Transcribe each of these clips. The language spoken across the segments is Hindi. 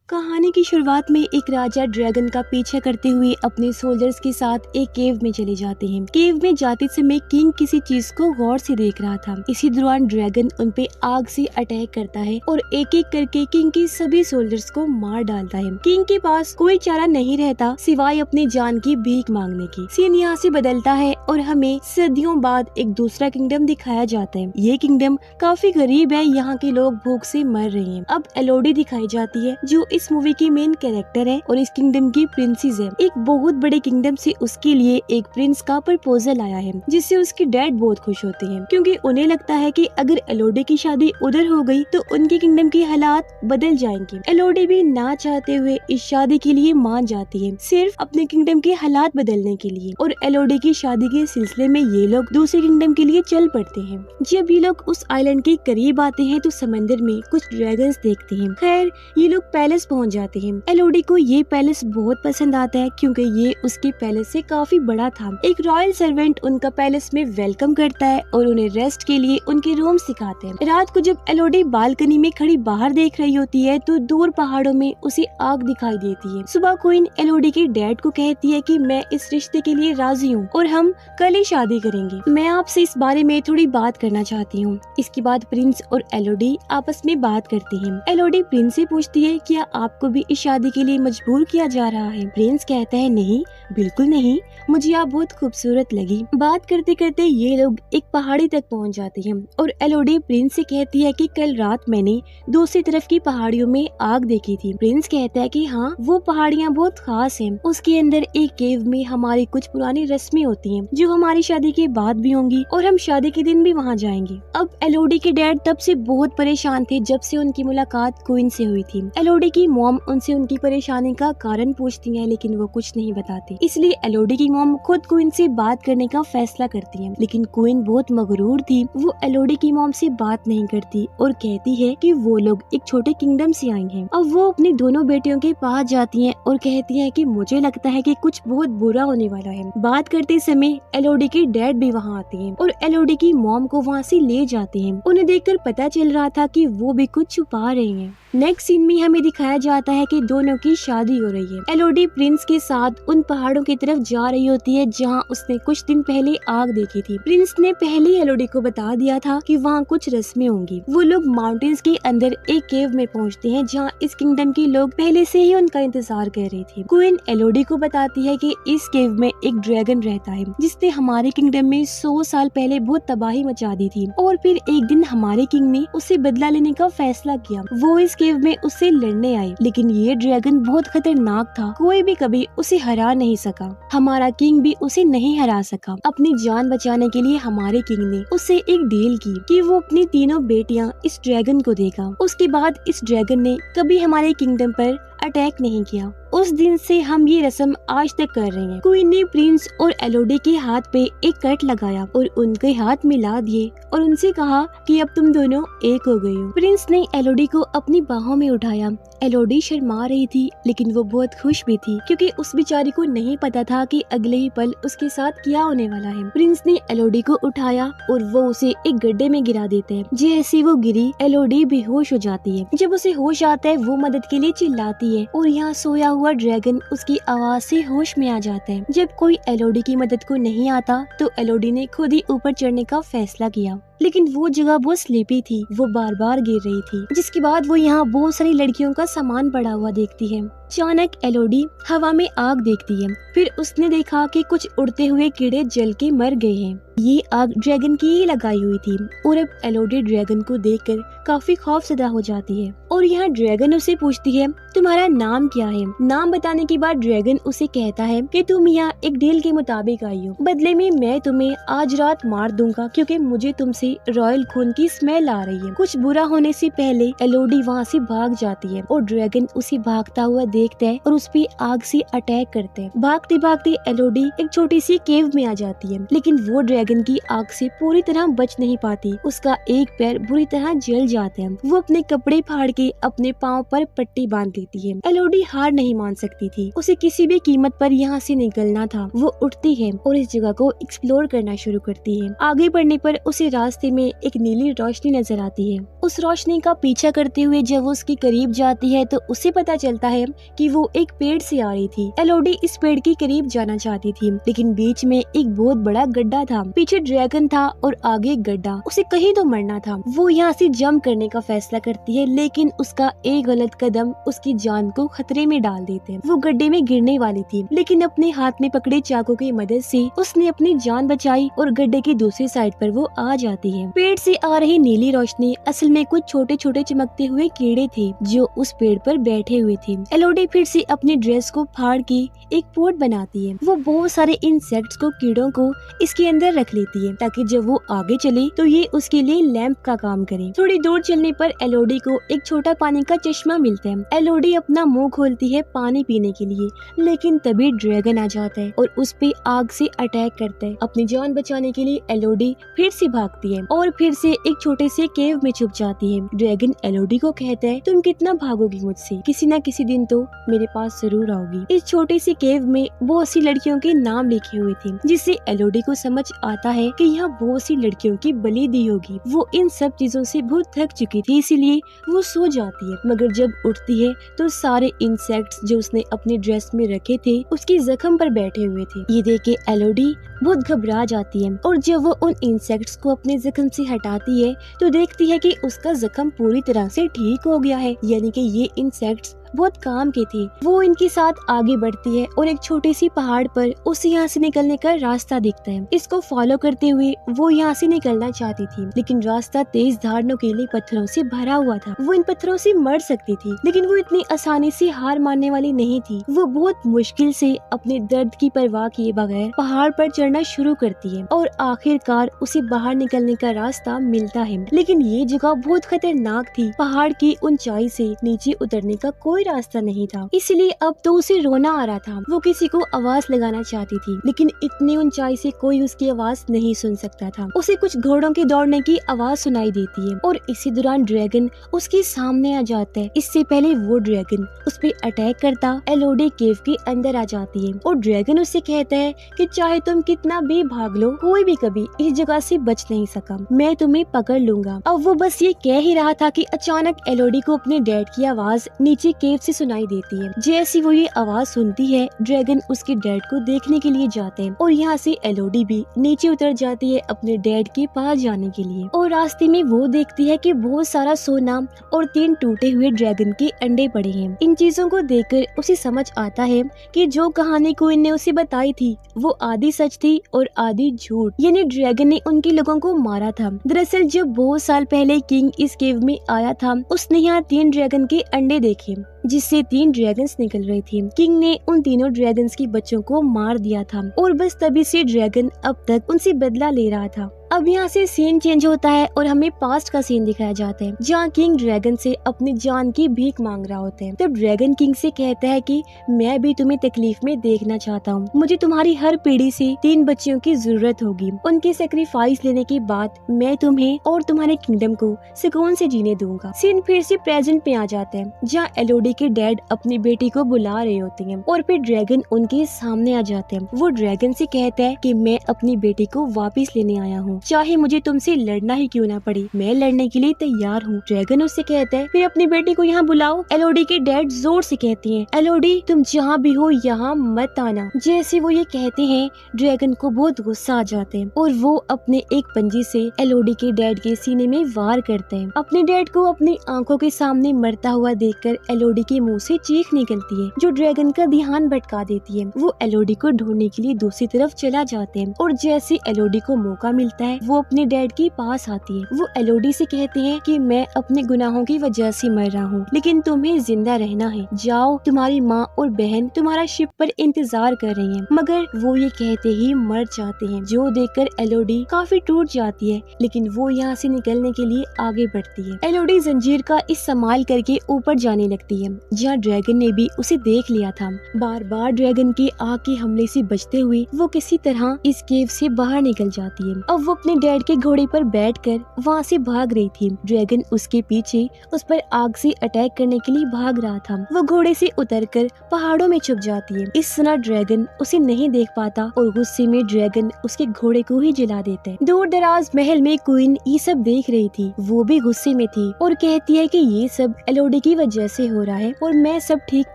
कहानी की शुरुआत में एक राजा ड्रैगन का पीछा करते हुए अपने सोल्जर्स के साथ एक केव में चले जाते हैं। केव में जाते समय किंग किसी चीज को गौर से देख रहा था। इसी दौरान ड्रैगन उन पे आग से अटैक करता है और एक एक करके किंग के सभी सोल्जर्स को मार डालता है। किंग के पास कोई चारा नहीं रहता सिवाय अपनी जान की भीख मांगने की। सीन यहाँ से बदलता है और हमें सदियों बाद एक दूसरा किंगडम दिखाया जाता है। ये किंगडम काफी गरीब है, यहाँ के लोग भूख से मर रहे हैं। अब एलोडी दिखाई जाती है जो इस मूवी की मेन कैरेक्टर है और इस किंगडम की प्रिंसेस है। एक बहुत बड़े किंगडम से उसके लिए एक प्रिंस का प्रपोजल आया है जिससे उसके डैड बहुत खुश होते हैं क्योंकि उन्हें लगता है कि अगर एलोडी की शादी उधर हो गई तो उनके किंगडम की हालात बदल जाएंगे। एलोडी भी ना चाहते हुए इस शादी के लिए मान जाती है, सिर्फ अपने किंगडम के हालात बदलने के लिए। और एलोडी की शादी के सिलसिले में ये लोग दूसरे किंगडम के लिए चल पड़ते हैं। जब ये लोग उस आइलैंड के करीब आते हैं तो समंदर में कुछ ड्रैगन्स देखते हैं। खैर ये लोग पैलेस पहुंच जाते हैं। एलोडी को ये पैलेस बहुत पसंद आता है क्योंकि ये उसके पैलेस से काफी बड़ा था। एक रॉयल सर्वेंट उनका पैलेस में वेलकम करता है और उन्हें रेस्ट के लिए उनके रूम सिखाते हैं। रात को जब एलोडी बालकनी में खड़ी बाहर देख रही होती है तो दूर पहाड़ों में उसे आग दिखाई देती है। सुबह क्वीन एलोडी के डैड को कहती है कि मैं इस रिश्ते के लिए राजी हूँ और हम कल ही शादी करेंगे। मैं आपसे इस बारे में थोड़ी बात करना चाहती हूँ। इसके बाद प्रिंस और एलोडी आपस में बात करते हैं। एलोडी प्रिंस से पूछती है क्या आपको भी इस शादी के लिए मजबूर किया जा रहा है। प्रिंस कहता है नहीं, बिल्कुल नहीं, मुझे आप बहुत खूबसूरत लगी। बात करते करते ये लोग एक पहाड़ी तक पहुंच जाते हैं और एलोडी प्रिंस से कहती है कि कल रात मैंने दूसरी तरफ की पहाड़ियों में आग देखी थी। प्रिंस कहता है कि हाँ, वो पहाड़ियाँ बहुत खास हैं। उसके अंदर एक केव में हमारी कुछ पुरानी रस्में होती हैं जो हमारी शादी के बाद भी होंगी और हम शादी के दिन भी वहाँ जाएंगे। अब एलोडी के डैड तब से बहुत परेशान थे जब से उनकी मुलाकात क्वीन से हुई थी। एलोडी की मॉम उनसे उनकी परेशानी का कारण पूछती है लेकिन वो कुछ नहीं बताती। इसलिए एलोडी की मॉम खुद क्वीन से बात करने का फैसला करती है, लेकिन क्वीन बहुत मगरूर थी। वो एलोडी की मॉम से बात नहीं करती और कहती है कि वो लोग एक छोटे किंगडम से आई हैं। अब वो अपनी दोनों बेटियों के पास जाती हैं और कहती है कि मुझे लगता है कि कुछ बहुत बुरा होने वाला है। बात करते समय एलोडी के डैड भी वहाँ आते हैं और एलोडी की मॉम को वहाँ से ले जाते हैं। उन्हें देखकर पता चल रहा था कि वो भी कुछ छुपा रहे हैं। नेक्स्ट सीन में हमें दिखाया जाता है कि दोनों की शादी हो रही है। एलोडी प्रिंस के साथ उन पहाड़ों की तरफ जा रही होती है जहां उसने कुछ दिन पहले आग देखी थी। प्रिंस ने पहले एलोडी को बता दिया था कि वहां कुछ रस्में होंगी। वो लोग माउंटेन्स के अंदर एक केव में पहुंचते हैं जहां इस किंगडम के लोग पहले से ही उनका इंतजार कर रहे थे। क्वीन एलोडी को बताती है कि इस केव में एक ड्रैगन रहता है जिसने हमारे किंगडम में 100 साल पहले बहुत तबाही मचा दी थी और फिर एक दिन हमारे किंग ने उससे बदला लेने का फैसला किया। वो इस केव में उससे लड़ने आए, लेकिन ये ड्रैगन बहुत खतरनाक था। कोई भी कभी उसे हरा नहीं सका। हमारा किंग भी उसे नहीं हरा सका। अपनी जान बचाने के लिए हमारे किंग ने उससे एक डील की कि वो अपनी तीनों बेटियां इस ड्रैगन को देगा। उसके बाद इस ड्रैगन ने कभी हमारे किंगडम पर अटैक नहीं किया। उस दिन से हम ये रस्म आज तक कर रहे हैं। क्वीन ने प्रिंस और एलोडी के हाथ पे एक कट लगाया और उनके हाथ मिला दिए और उनसे कहा कि अब तुम दोनों एक हो गए हो। प्रिंस ने एलोडी को अपनी बाहों में उठाया। एलोडी शर्मा रही थी लेकिन वो बहुत खुश भी थी क्योंकि उस बेचारी को नहीं पता था कि अगले ही पल उसके साथ क्या होने वाला है। प्रिंस ने एलोडी को उठाया और वो उसे एक गड्ढे में गिरा देते हैं। जैसे वो गिरी एलोडी बेहोश हो जाती है। जब उसे होश आता है वो मदद के लिए चिल्लाती है और यहाँ सोया हुआ ड्रैगन उसकी आवाज से होश में आ जाता है। जब कोई एलोडी की मदद को नहीं आता तो एलोडी ने खुद ही ऊपर चढ़ने का फैसला किया, लेकिन वो जगह बहुत स्लीपी थी। वो बार बार गिर रही थी। जिसके बाद वो यहाँ बहुत सारी लड़कियों का सामान पड़ा हुआ देखती है। अचानक एलोडी हवा में आग देखती है। फिर उसने देखा कि कुछ उड़ते हुए कीड़े जल के मर गए हैं। ये आग ड्रैगन की ही लगाई हुई थी और अब एलोडी ड्रैगन को देखकर काफी खौफजदा हो जाती है और यहाँ ड्रैगन उसे पूछती है तुम्हारा नाम क्या है। नाम बताने के बाद ड्रैगन उसे कहता है कि तुम यहाँ एक डील के मुताबिक आई हो, बदले में मैं तुम्हें आज रात मार दूंगा क्योंकि मुझे तुमसे रॉयल खून की स्मेल आ रही है। कुछ बुरा होने से पहले एलोडी वहाँ से भाग जाती है और ड्रैगन उसे भागता हुआ देखता है और उस पे आग से अटैक करते हैं। भागते भागते एलोडी एक छोटी सी केव में आ जाती है, लेकिन वो ड्रैगन की आग से पूरी तरह बच नहीं पाती। उसका एक पैर बुरी तरह जल जाता है। वो अपने कपड़े फाड़ के अपने पाँव पर पट्टी बांध देती है। एलोडी हार नहीं मान सकती थी। उसे किसी भी कीमत पर यहाँ से निकलना था। वो उठती है और इस जगह को एक्सप्लोर करना शुरू करती है। आगे बढ़ने पर उसे रास्ते रास्ते में एक नीली रोशनी नजर आती है। उस रोशनी का पीछा करते हुए जब वो उसके करीब जाती है तो उसे पता चलता है कि वो एक पेड़ से आ रही थी। एलोडी इस पेड़ के करीब जाना चाहती थी, लेकिन बीच में एक बहुत बड़ा गड्ढा था। पीछे ड्रैगन था और आगे एक गड्ढा, उसे कहीं तो मरना था। वो यहाँ से जंप करने का फैसला करती है, लेकिन उसका एक गलत कदम उसकी जान को खतरे में डाल देते हैं। वो गड्ढे में गिरने वाली थी, लेकिन अपने हाथ में पकड़े चाकू की मदद से उसने अपनी जान बचाई और गड्ढे की दूसरी साइड पर वो आ जाती है। पेड़ से आ रही नीली रोशनी असल में कुछ छोटे छोटे चमकते हुए कीड़े थे जो उस पेड़ पर बैठे हुए थे। एलोडी फिर से अपनी ड्रेस को फाड़ के एक पोट बनाती है। वो बहुत सारे इंसेक्ट्स को, कीड़ों को इसके अंदर रख लेती है ताकि जब वो आगे चले तो ये उसके लिए लैंप का काम करे। थोड़ी दूर चलने पर एलोडी को एक छोटा पानी का चश्मा मिलता है। एलोडी अपना मुंह खोलती है पानी पीने के लिए, लेकिन तभी ड्रैगन आ जाता है और उस पे आग से अटैक करता है। अपनी जान बचाने के लिए एलोडी फिर से भागती है और फिर से एक छोटे से केव में छुप जाती है। ड्रैगन एलोडी को कहता है, तुम कितना भागोगी मुझसे, किसी न किसी दिन तो मेरे पास जरूर आओगी। इस छोटे से केव में बहुत सी लड़कियों के नाम लिखे हुए थे, जिससे एलोडी को समझ आता है कि यहाँ बहुत सी लड़कियों की बलि दी होगी। वो इन सब चीजों से बहुत थक चुकी थी, इसीलिए वो सो जाती है। मगर जब उठती है तो सारे इंसेक्ट्स जो उसने अपनी ड्रेस में रखे थे उसके जख्म पर बैठे हुए थे। ये देख के एलोडी बहुत घबरा जाती है और जब वो उन इंसेक्ट्स को अपने जख्म से हटाती है तो देखती है कि उसका जख्म पूरी तरह से ठीक हो गया है, यानी कि ये इंसेक्ट्स बहुत काम के थे। वो इनके साथ आगे बढ़ती है और एक छोटी सी पहाड़ पर उसे यहाँ से निकलने का रास्ता दिखता है। इसको फॉलो करते हुए वो यहाँ से निकलना चाहती थी, लेकिन रास्ता तेज धार नुकीले पत्थरों से भरा हुआ था। वो इन पत्थरों से मर सकती थी, लेकिन वो इतनी आसानी से हार मानने वाली नहीं थी। वो बहुत मुश्किल से अपने दर्द की परवाह किए बगैर पहाड़ पर चढ़ना शुरू करती है और आखिरकार उसे बाहर निकलने का रास्ता मिलता है। लेकिन ये जगह बहुत खतरनाक थी। पहाड़ की ऊंचाई से नीचे उतरने का कोई रास्ता नहीं था, इसलिए अब तो उसे रोना आ रहा था। वो किसी को आवाज लगाना चाहती थी, लेकिन इतनी ऊंचाई से कोई उसकी आवाज नहीं सुन सकता था। उसे कुछ घोड़ों के दौड़ने की आवाज सुनाई देती है और इसी दौरान ड्रैगन उसके सामने आ जाता है। इससे पहले वो ड्रैगन उस पे अटैक करता एलोडी केव के अंदर आ जाती है और ड्रैगन उससे कहता है कि चाहे तुम कितना भी भाग लो, कोई भी कभी इस जगह से बच नहीं सका, मैं तुम्हें पकड़ लूंगा। अब वो बस ये कह ही रहा था कि अचानक एलोडी को अपने डैड की आवाज नीचे केव से सुनाई देती है। जैसी वो ये आवाज सुनती है, ड्रैगन उसके डैड को देखने के लिए जाते हैं और यहाँ से एलोडी भी नीचे उतर जाती है अपने डैड के पास जाने के लिए। और रास्ते में वो देखती है कि बहुत सारा सोना और 3 टूटे हुए ड्रैगन के अंडे पड़े हैं। इन चीजों को देखकर उसे समझ आता है कि जो कहानी क्वीन ने उसे बताई थी वो आधी सच थी और आधी झूठ, यानी ड्रैगन ने उनके लोगों को मारा था। दरअसल जब बहुत साल पहले किंग इस केव में आया था, उसने यहाँ 3 ड्रैगन के अंडे देखे जिससे 3 ड्रैगन्स निकल रहे थे। किंग ने उन तीनों ड्रैगन्स के बच्चों को मार दिया था और बस तभी से ड्रैगन अब तक उनसे बदला ले रहा था। अब यहाँ से सीन चेंज होता है और हमें पास्ट का सीन दिखाया जाता है, जहाँ किंग ड्रैगन से अपनी जान की भीख मांग रहा होता है। तब ड्रैगन किंग से कहता है कि मैं भी तुम्हें तकलीफ में देखना चाहता हूँ, मुझे तुम्हारी हर पीढ़ी से 3 बच्चियों की जरूरत होगी। उनके सेक्रीफाइस लेने के बाद मैं तुम्हें और तुम्हारे किंगडम को सुकून से जीने दूंगा। सीन फिर से प्रेजेंट में आ जाता है, जहाँ एलोडी के डैड अपनी बेटी को बुला रहे होते हैं और फिर ड्रैगन उनके सामने आ जाते हैं। वो ड्रैगन से कहता है कि मैं अपनी बेटी को वापस लेने आया हूँ, चाहे मुझे तुमसे लड़ना ही क्यों ना पड़े, मैं लड़ने के लिए तैयार हूँ। ड्रैगन उससे कहता है फिर अपनी बेटी को यहाँ बुलाओ। एलोडी के डैड जोर से कहते हैं, एलोडी तुम जहाँ भी हो यहाँ मत आना। जैसे वो ये कहते हैं, ड्रैगन को बहुत गुस्सा आ जाता है और वो अपने एक पंजे से एलोडी के डैड के सीने में वार करता है। अपने डैड को अपनी आंखों के सामने मरता हुआ देखकर एलोडी के मुंह से चीख निकलती है, जो ड्रैगन का ध्यान भटका देती है। वो एलोडी को ढूंढने के लिए दूसरी तरफ चला जाते हैं और जैसे एलोडी को मौका मिलता है वो अपने डैड के पास आती है। वो एलोडी से कहते हैं कि मैं अपने गुनाहों की वजह से मर रहा हूँ, लेकिन तुम्हें जिंदा रहना है, जाओ तुम्हारी माँ और बहन तुम्हारा शिप पर इंतजार कर रही हैं। मगर वो ये कहते ही मर जाते हैं, जो देखकर एलोडी काफी टूट जाती है, लेकिन वो यहाँ से निकलने के लिए आगे बढ़ती है। एलोडी जंजीर का इस्तेमाल करके ऊपर जाने लगती है, जहाँ ड्रैगन ने भी उसे देख लिया था। बार बार ड्रैगन के आग के हमले से बचते हुए वो किसी तरह इस केव से बाहर निकल जाती है। अब वो अपने डैड के घोड़े पर बैठकर वहाँ से भाग रही थी। ड्रैगन उसके पीछे उस पर आग से अटैक करने के लिए भाग रहा था। वो घोड़े से उतरकर पहाड़ों में छुप जाती है। इस समय ड्रैगन उसे नहीं देख पाता और गुस्से में ड्रैगन उसके घोड़े को ही जला देता है। दूर दराज महल में क्वीन ये सब देख रही थी। वो भी गुस्से में थी और कहती है कि ये सब एलोडी की वजह से हो रहा है और मैं सब ठीक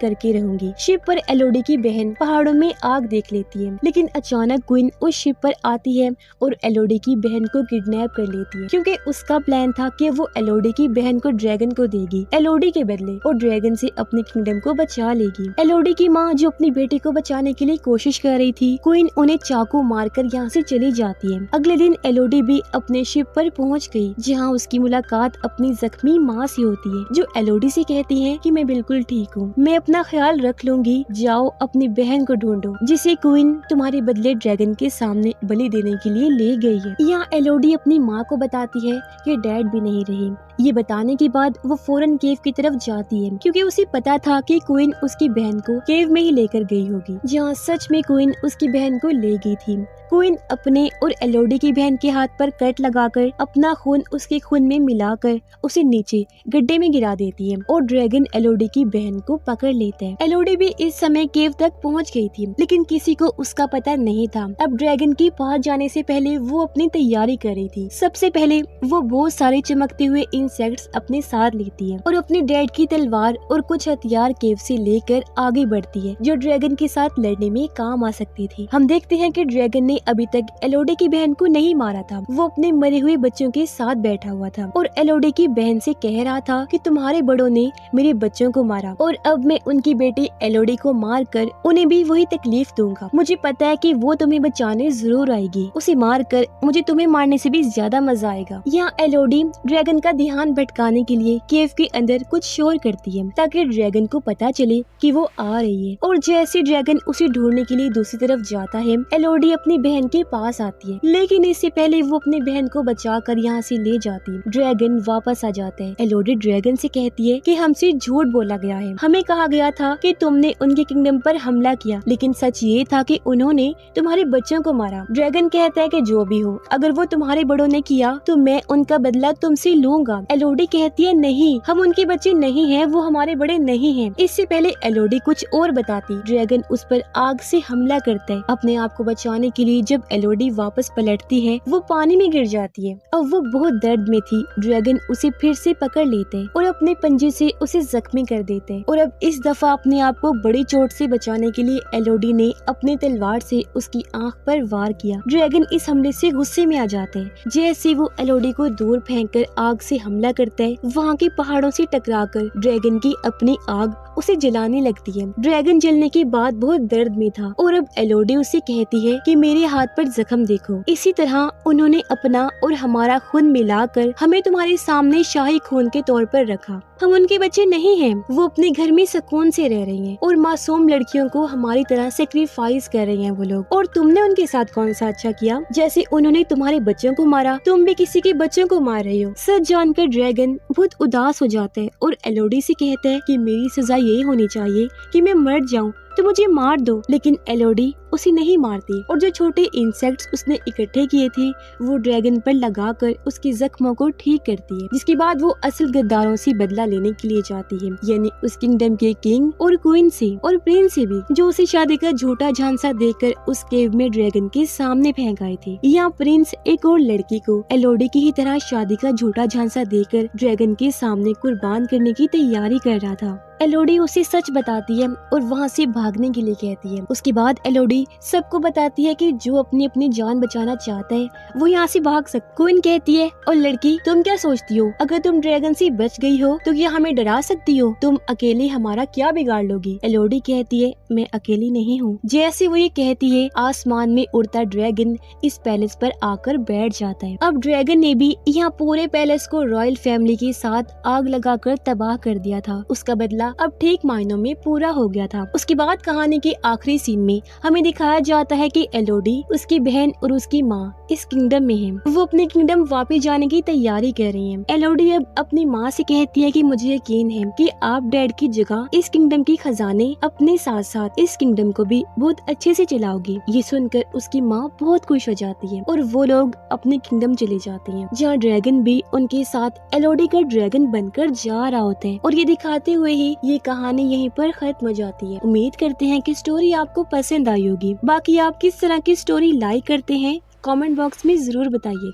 करके रहूंगी। शिप पर एलोडी की बहन पहाड़ों में आग देख लेती है, लेकिन अचानक क्वीन उस शिप पर आती है और एलोडी की बहन को किडनैप कर लेती है, क्योंकि उसका प्लान था कि वो एलोडी की बहन को ड्रैगन को देगी एलोडी के बदले और ड्रैगन से अपने किंगडम को बचा लेगी। एलोडी की माँ जो अपनी बेटी को बचाने के लिए कोशिश कर रही थी, क्वीन उन्हें चाकू मारकर यहाँ से चली जाती है। अगले दिन एलोडी भी अपने शिप पर पहुँच गई, जहाँ उसकी मुलाकात अपनी जख्मी माँ से होती है, जो एलोडी से कहती है कि मैं बिल्कुल ठीक हूँ, मैं अपना ख्याल रख लूंगी, जाओ अपनी बहन को ढूंढो जिसे क्वीन तुम्हारे बदले ड्रैगन के सामने बलि देने के लिए ले गई है। यहाँ एलोडी अपनी माँ को बताती है कि डैड भी नहीं रहे। ये बताने के बाद वो फौरन केव की तरफ जाती है, क्योंकि उसे पता था कि क्वीन उसकी बहन को केव में ही लेकर गई होगी, जहाँ सच में क्वीन उसकी बहन को ले गई थी। क्वीन अपने और एलोडी की बहन के हाथ पर कट लगाकर अपना खून उसके खून में मिलाकर उसे नीचे गड्ढे में गिरा देती है और ड्रैगन एलोडी की बहन को पकड़ लेता है। एलोडी भी इस समय केव तक पहुंच गई थी, लेकिन किसी को उसका पता नहीं था। अब ड्रैगन के पास जाने से पहले वो अपनी तैयारी कर रही थी। सबसे पहले वो बहुत सारे चमकते हुए इंसेक्ट्स अपने साथ लेती है और अपने डैड की तलवार और कुछ हथियार केव से लेकर आगे बढ़ती है, जो ड्रैगन के साथ लड़ने में काम आ सकती थी। हम देखते हैं कि ड्रैगन ने अभी तक एलोडी की बहन को नहीं मारा था। वो अपने मरे हुए बच्चों के साथ बैठा हुआ था और एलोडी की बहन से कह रहा था कि तुम्हारे बड़ों ने मेरे बच्चों को मारा और अब मैं उनकी बेटी एलोडी को मार कर उन्हें भी वही तकलीफ दूंगा। मुझे पता है कि वो तुम्हें बचाने जरूर आएगी, उसे मार कर मुझे तुम्हें मारने से भी ज्यादा मजा आएगा। यहाँ एलोडी ड्रैगन का ध्यान भटकाने के लिए केव के अंदर कुछ शोर करती है, ताकि ड्रैगन को पता चले कि वो आ रही है। और जैसे ड्रैगन उसे ढूंढने के लिए दूसरी तरफ जाता है, एलोडी अपनी बहन के पास आती है, लेकिन इससे पहले वो अपनी बहन को बचाकर यहाँ से ले जाती है। ड्रैगन वापस आ जाता है। एलोडी ड्रैगन से कहती है कि हमसे झूठ बोला गया है, हमें कहा गया था कि तुमने उनके किंगडम पर हमला किया, लेकिन सच ये था कि उन्होंने तुम्हारे बच्चों को मारा। ड्रैगन कहता है कि जो भी हो, अगर वो तुम्हारे बड़ों ने किया तो मैं उनका बदला तुमसे लूंगा। एलोडी कहती है नहीं, हम उनके बच्चे नहीं हैं, वो हमारे बड़े नहीं हैं। इससे पहले एलोडी कुछ और बताती, ड्रैगन उस पर आग से हमला करता है। अपने आप को बचाने के लिए जब एलोडी वापस पलटती है, वो पानी में गिर जाती है। अब वो बहुत दर्द में थी। ड्रैगन उसे फिर से पकड़ लेते हैं और अपने पंजे से उसे जख्मी कर देते हैं। और अब इस दफा अपने आप को बड़ी चोट से बचाने के लिए एलोडी ने अपनी तलवार से उसकी आंख पर वार किया। ड्रैगन इस हमले से गुस्से में आ जाते हैं। जैसे वो एलोडी को दूर फेंककर आग से हमला करता है, वहाँ के पहाड़ों से टकराकर ड्रैगन की अपनी आग उसे जलाने लगती है। ड्रैगन जलने के बाद बहुत दर्द में था और अब एलोडी उसे कहती है कि मेरे हाथ पर जख्म देखो। इसी तरह उन्होंने अपना और हमारा खून मिलाकर हमें तुम्हारे सामने शाही खून के तौर पर रखा। हम उनके बच्चे नहीं हैं, वो अपने घर में सुकून से रह रही हैं और मासूम लड़कियों को हमारी तरह सेक्रीफाइस कर रही हैं वो लोग। और तुमने उनके साथ कौन सा अच्छा किया? जैसे उन्होंने तुम्हारे बच्चों को मारा, तुम भी किसी के बच्चों को मार रही हो। सच जानकर ड्रैगन बहुत उदास हो जाता है और एलोडी से कहता है कि मेरी सजा यही होनी चाहिए कि मैं मर जाऊं तो मुझे मार दो, लेकिन एलोडी उसे नहीं मारती और जो छोटे इंसेक्ट्स उसने इकट्ठे किए थे वो ड्रैगन पर लगाकर उसके जख्मों को ठीक करती है, जिसके बाद वो असल गद्दारों से बदला लेने के लिए जाती है, यानी उस किंगडम के किंग और क्वीन से और प्रिंस से भी, जो उसे शादी का झूठा झांसा देकर उस केव में ड्रैगन के सामने फेंक आए थे। यहाँ प्रिंस एक और लड़की को एलोडी की ही तरह शादी का झूठा झांसा देकर ड्रैगन के सामने कुर्बान करने की तैयारी कर रहा था। एलोडी उसे सच बताती है और वहाँ से भागने के लिए कहती है। उसके बाद एलोडी सबको बताती है कि जो अपनी अपनी जान बचाना चाहता है वो यहाँ से भाग सकता। क्वीन कहती है, और लड़की तुम क्या सोचती हो, अगर तुम ड्रैगन से बच गई हो तो क्या हमें डरा सकती हो? तुम अकेले हमारा क्या बिगाड़ लोगी? एलोडी कहती है, मैं अकेली नहीं हूँ। जैसे वो ये कहती है, आसमान में उड़ता ड्रैगन इस पैलेस पर आकर बैठ जाता है। अब ड्रैगन ने भी यहाँ पूरे पैलेस को रॉयल फैमिली के साथ आग लगाकर तबाह कर दिया था। उसका बदला अब ठीक मायनों में पूरा हो गया था। उसके बाद कहानी के आखिरी सीन में हमें दिखाया जाता है कि एलोडी, उसकी बहन और उसकी माँ इस किंगडम में है। वो अपने किंगडम वापस जाने की तैयारी कर रही है। एलोडी अब अपनी माँ से कहती है कि मुझे यकीन है कि आप डैड की जगह इस किंगडम की खजाने अपने साथ साथ इस किंगडम को भी बहुत अच्छे से चलाओगी। ये सुनकर उसकी माँ बहुत खुश हो जाती है और वो लोग अपने किंगडम चले जाते हैं, जहाँ ड्रैगन भी उनके साथ एलोडी का ड्रैगन बनकर जा रहा होता है। और ये दिखाते हुए ही ये कहानी यहीं पर खत्म हो जाती है। उम्मीद करते हैं कि स्टोरी आपको पसंद आई होगी। बाकी आप किस तरह की स्टोरी लाइक करते हैं कमेंट बॉक्स में जरूर बताइए।